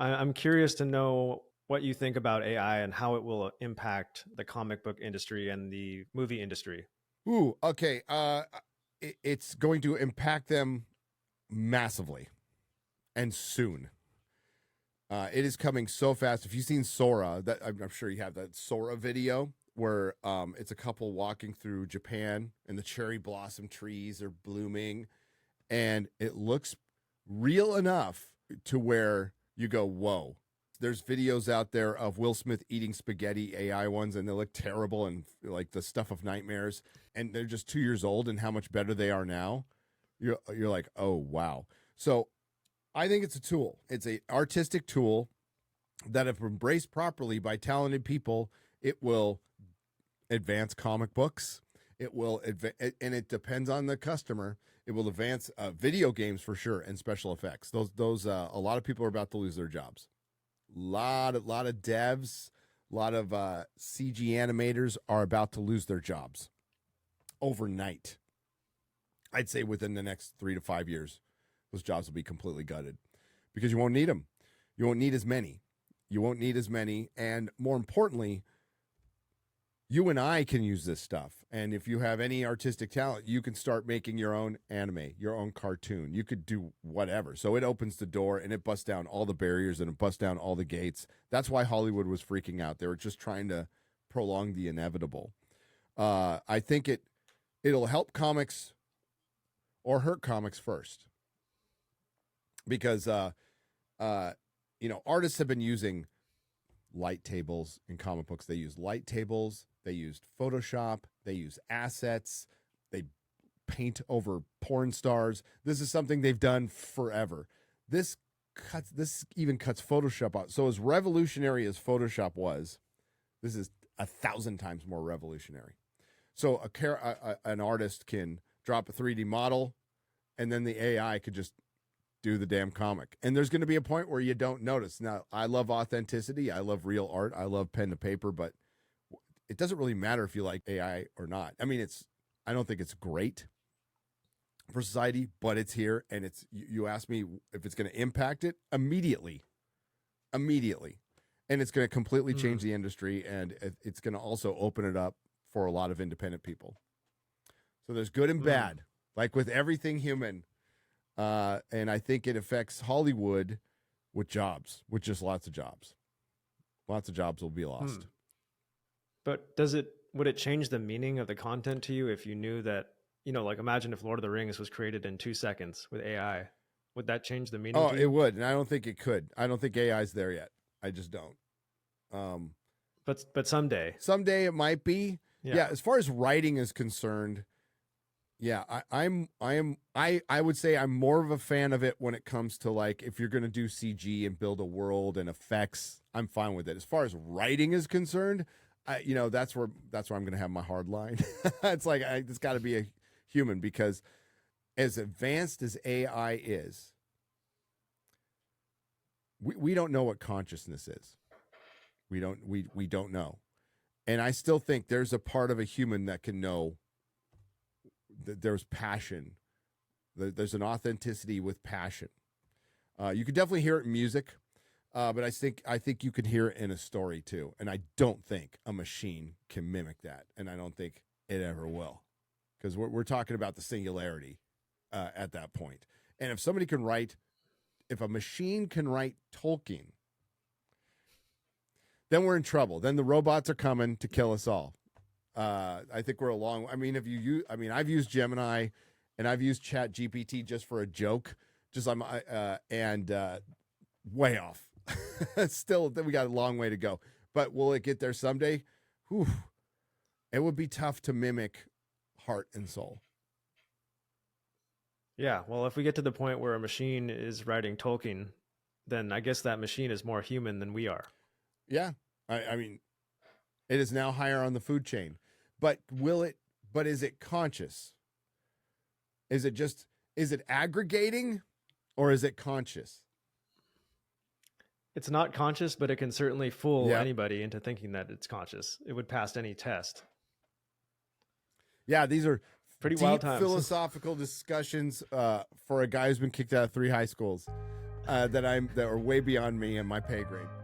I'm curious to know what you think about AI and how it will impact the comic book industry and the movie industry. Ooh, okay. It's going to impact them massively and soon. It is coming so fast. If you've seen Sora, that I'm sure you have that Sora video where it's a couple walking through Japan and the cherry blossom trees are blooming, and it looks real enough to where you go, whoa. There's videos out there of Will Smith eating spaghetti, AI ones, and they look terrible and like the stuff of nightmares. And they're just 2 years old, and how much better they are now. You're like, oh wow. So I think it's a tool. It's an artistic tool that, if embraced properly by talented people, it will advance comic books. It will and it depends on the customer. It will advance video games for sure, and special effects. Those a lot of people are about to lose their jobs. Lot of devs, a lot of CG animators are about to lose their jobs overnight. I'd say within the next 3 to 5 years, those jobs will be completely gutted because you won't need them. You won't need as many. And more importantly, you and I can use this stuff. And if you have any artistic talent, you can start making your own anime, your own cartoon. You could do whatever. So it opens the door and it busts down all the barriers and it busts down all the gates. That's why Hollywood was freaking out. They were just trying to prolong the inevitable. I think it'll help comics or hurt comics first. Because, artists have been using light tables in comic books. They use light tables. They used Photoshop. They use assets. They paint over porn stars. This is something they've done forever. This even cuts Photoshop out. So as revolutionary as Photoshop was, this is 1,000 times more revolutionary. So an artist can drop a 3D model, and then the AI could just do the damn comic. And there's going to be a point where you don't notice. Now, I love authenticity. I love real art. I love pen to paper, but it doesn't really matter if you like AI or not. I mean, I don't think it's great for society, but it's here. And you ask me if it's going to impact it immediately. And it's going to completely change the industry. And it's going to also open it up for a lot of independent people. So there's good and bad, like with everything human. And I think it affects Hollywood with jobs, with just lots of jobs. Lots of jobs will be lost. But would it change the meaning of the content to you if you knew that, like imagine if Lord of the Rings was created in 2 seconds with AI? Would that change the meaning? Oh, it would. And I don't think it could. I don't think AI's there yet. I just don't. But someday. Someday it might be. Yeah, as far as writing is concerned, yeah, I would say I'm more of a fan of it when it comes to, like, if you're going to do CG and build a world and effects, I'm fine with it. As far as writing is concerned, that's where I'm going to have my hard line. It's like, it's got to be a human, because as advanced as AI is, we don't know what consciousness is. We don't know. And I still think there's a part of a human that can know that there's passion. There's an authenticity with passion. You can definitely hear it in music, but I think you can hear it in a story too. And I don't think a machine can mimic that, and I don't think it ever will, because we're talking about the singularity at that point. And if a machine can write Tolkien, then we're in trouble. Then the robots are coming to kill us all. I think we're I've used Gemini and I've used Chat GPT just for a joke, way off. Still, we got a long way to go, but will it get there someday? Whew. It would be tough to mimic heart and soul. Yeah. Well, if we get to the point where a machine is writing Tolkien, then I guess that machine is more human than we are. Yeah. I mean, it is now higher on the food chain, but is it conscious? Is it aggregating, or is it conscious? It's not conscious, but it can certainly fool anybody into thinking that it's conscious. It would pass any test. Yeah, these are pretty deep wild times. Philosophical discussions for a guy who's been kicked out of 3 high schools. that are way beyond me and my pay grade.